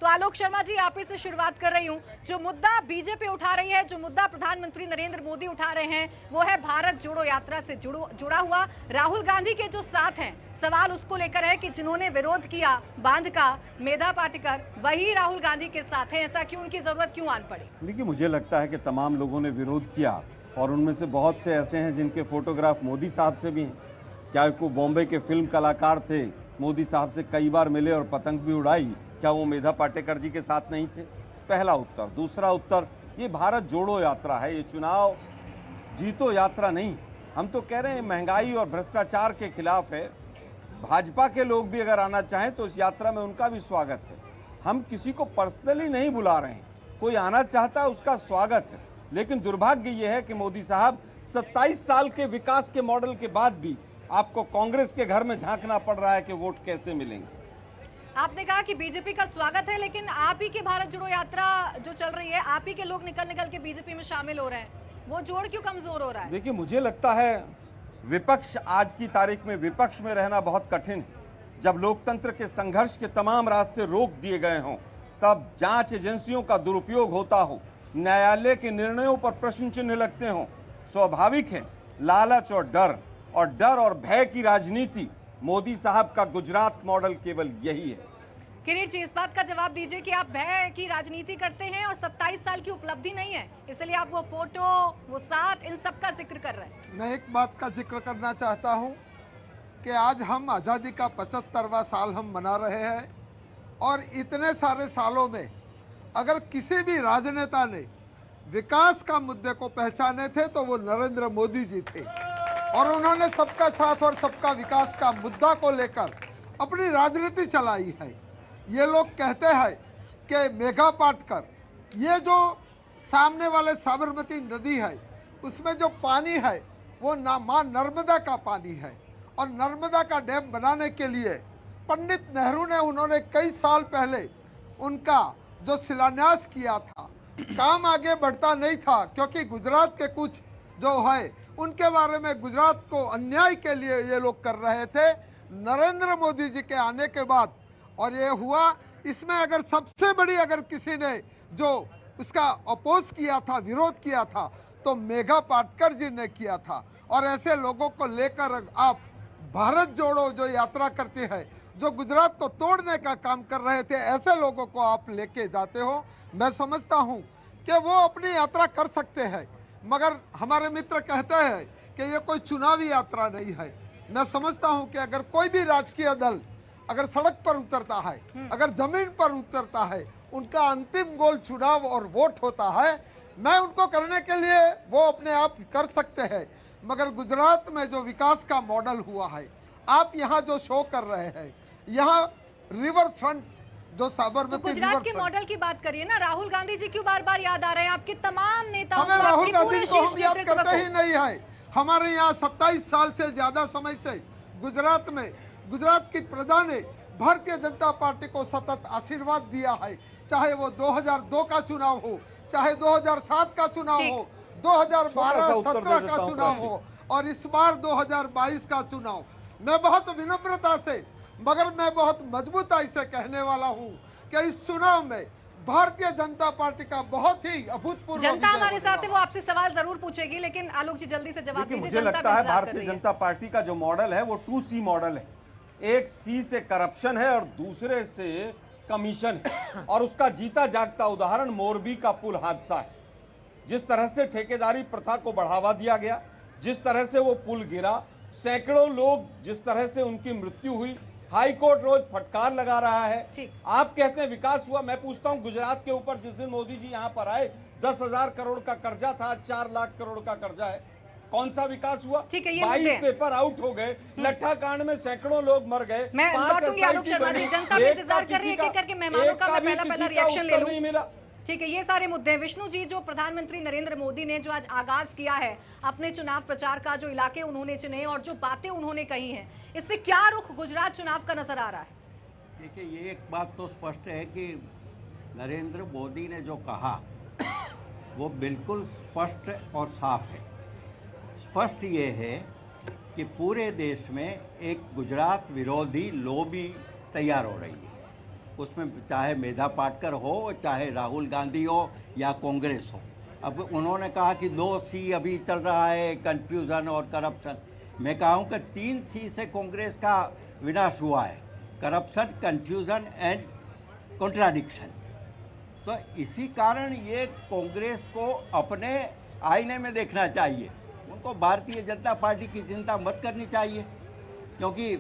आलोक शर्मा जी, आप ही से शुरुआत कर रही हूँ। जो मुद्दा बीजेपी उठा रही है, जो मुद्दा प्रधानमंत्री नरेंद्र मोदी उठा रहे हैं, वो है भारत जोड़ो यात्रा से जुड़ा हुआ राहुल गांधी के जो साथ हैं। सवाल उसको लेकर है कि जिन्होंने विरोध किया बांध का, मेधा पाटेकर, वही राहुल गांधी के साथ हैं। ऐसा क्यों, उनकी जरूरत क्यों आन पड़ी? देखिए, मुझे लगता है कि तमाम लोगों ने विरोध किया और उनमें से बहुत से ऐसे हैं जिनके फोटोग्राफ मोदी साहब से भी हैं। क्या वो बॉम्बे के फिल्म कलाकार थे, मोदी साहब से कई बार मिले और पतंग भी उड़ाई, क्या वो मेधा पाटेकर जी के साथ नहीं थे? पहला उत्तर। दूसरा उत्तर, ये भारत जोड़ो यात्रा है, ये चुनाव जीतो यात्रा नहीं। हम तो कह रहे हैं महंगाई और भ्रष्टाचार के खिलाफ है। भाजपा के लोग भी अगर आना चाहें तो इस यात्रा में उनका भी स्वागत है। हम किसी को पर्सनली नहीं बुला रहे हैं, कोई आना चाहता है उसका स्वागत है। लेकिन दुर्भाग्य यह है कि मोदी साहब 27 साल के विकास के मॉडल के बाद भी आपको कांग्रेस के घर में झांकना पड़ रहा है कि वोट कैसे मिलेंगे। आपने कहा कि बीजेपी का स्वागत है, लेकिन आप ही की भारत जोड़ो यात्रा जो चल रही है, आप ही के लोग निकल निकल के बीजेपी में शामिल हो रहे हैं, वो जोड़ क्यों कमजोर हो रहा है? देखिए, मुझे लगता है विपक्ष, आज की तारीख में विपक्ष में रहना बहुत कठिन है। जब लोकतंत्र के संघर्ष के तमाम रास्ते रोक दिए गए हों, तब जांच एजेंसियों का दुरुपयोग होता हो, न्यायालय के निर्णयों पर प्रश्न चिन्ह लगते हों, स्वाभाविक है लालच और डर और भय की राजनीति। मोदी साहब का गुजरात मॉडल केवल यही है। किरीट जी, इस बात का जवाब दीजिए कि आप भय की राजनीति करते हैं और 27 साल की उपलब्धि नहीं है, इसलिए आप वो फोटो, वो साथ, इन सब का जिक्र कर रहे हैं। मैं एक बात का जिक्र करना चाहता हूं कि आज हम आजादी का 75वां साल हम मना रहे हैं और इतने सारे सालों में अगर किसी भी राजनेता ने विकास का मुद्दे को पहचाने थे तो वो नरेंद्र मोदी जी थे और उन्होंने सबका साथ और सबका विकास का मुद्दा को लेकर अपनी राजनीति चलाई है। ये लोग कहते हैं कि मेघा पाटकर, ये जो सामने वाले साबरमती नदी है उसमें जो पानी है वो मां नर्मदा का पानी है और नर्मदा का डैम बनाने के लिए पंडित नेहरू ने, उन्होंने कई साल पहले उनका जो शिलान्यास किया था, काम आगे बढ़ता नहीं था क्योंकि गुजरात के कुछ जो है उनके बारे में गुजरात को अन्याय के लिए ये लोग कर रहे थे। नरेंद्र मोदी जी के आने के बाद और ये हुआ, इसमें अगर सबसे बड़ी अगर किसी ने जो उसका अपोज किया था, विरोध किया था, तो मेघा पाटकर जी ने किया था। और ऐसे लोगों को लेकर आप भारत जोड़ो जो यात्रा करते हैं, जो गुजरात को तोड़ने का काम कर रहे थे, ऐसे लोगों को आप लेके जाते हो। मैं समझता हूं कि वो अपनी यात्रा कर सकते हैं, मगर हमारे मित्र कहते हैं कि ये कोई चुनावी यात्रा नहीं है। मैं समझता हूं कि अगर कोई भी राजकीय दल अगर सड़क पर उतरता है, अगर जमीन पर उतरता है, उनका अंतिम गोल चुनाव और वोट होता है। मैं उनको करने के लिए वो अपने आप कर सकते हैं, मगर गुजरात में जो विकास का मॉडल हुआ है, आप यहाँ जो शो कर रहे हैं, यहाँ रिवर फ्रंट जो साबरमती, तो गुजरात के मॉडल की बात करिए ना। राहुल गांधी जी क्यों बार बार याद आ रहे हैं? आपके तमाम नेताओं हमें राहुल गांधी को हम याद करते ही नहीं है। हमारे यहाँ 27 साल से ज्यादा समय से गुजरात में गुजरात की प्रजा ने भारतीय जनता पार्टी को सतत आशीर्वाद दिया है, चाहे वो 2002 का चुनाव हो, चाहे 2007 का चुनाव हो, 2012-17 का चुनाव हो और इस बार 2022 का चुनाव। मैं बहुत विनम्रता से मगर मैं बहुत मजबूताई से कहने वाला हूं कि इस चुनाव में भारतीय जनता पार्टी का बहुत ही अभूतपूर्व जनता हमारे साथ है, वो आपसे सवाल जरूर पूछेगी, लेकिन आलोक जी जल्दी से जवाब दीजिए। मुझे लगता है भारतीय जनता पार्टी का जो मॉडल है वो 2C मॉडल है। एक C से करप्शन है और दूसरे से कमीशन है, और उसका जीता जागता उदाहरण मोरबी का पुल हादसा है। जिस तरह से ठेकेदारी प्रथा को बढ़ावा दिया गया, जिस तरह से वो पुल गिरा, सैकड़ों लोग, जिस तरह से उनकी मृत्यु हुई, हाई कोर्ट रोज फटकार लगा रहा है। आप कहते हैं विकास हुआ, मैं पूछता हूं गुजरात के ऊपर जिस दिन मोदी जी यहां पर आए 10,000 करोड़ का कर्जा था, 4 लाख करोड़ का कर्जा है। कौन सा विकास हुआ? 22 पेपर आउट हो गए, लट्ठा कांड में सैकड़ों लोग मर गए, 5 SIT बनी, नहीं मिला। ठीक है, ये सारे मुद्दे हैं। विष्णु जी, जो प्रधानमंत्री नरेंद्र मोदी ने जो आज आगाज किया है अपने चुनाव प्रचार का, जो इलाके उन्होंने चुने और जो बातें उन्होंने कही हैं, इससे क्या रुख गुजरात चुनाव का नजर आ रहा है? देखिए, ये एक बात तो स्पष्ट है कि नरेंद्र मोदी ने जो कहा वो बिल्कुल स्पष्ट और साफ है। स्पष्ट ये है कि पूरे देश में एक गुजरात विरोधी लॉबी तैयार हो रही है उसमें चाहे मेधा पाटकर हो, चाहे राहुल गांधी हो या कांग्रेस हो। अब उन्होंने कहा कि 2C अभी चल रहा है, कंफ्यूजन और करप्शन। मैं कहूँ कि 3C से कांग्रेस का विनाश हुआ है, करप्शन, कंफ्यूजन एंड कॉन्ट्राडिक्शन। तो इसी कारण ये कांग्रेस को अपने आईने में देखना चाहिए। उनको भारतीय जनता पार्टी की चिंता मत करनी चाहिए, क्योंकि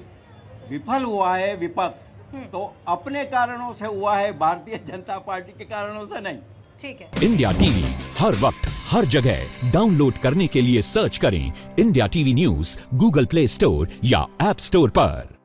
विफल हुआ है विपक्ष तो अपने कारणों से हुआ है, भारतीय जनता पार्टी के कारणों से नहीं। ठीक है। इंडिया टीवी हर वक्त हर जगह डाउनलोड करने के लिए सर्च करें India TV news Google play store या ऐप स्टोर पर।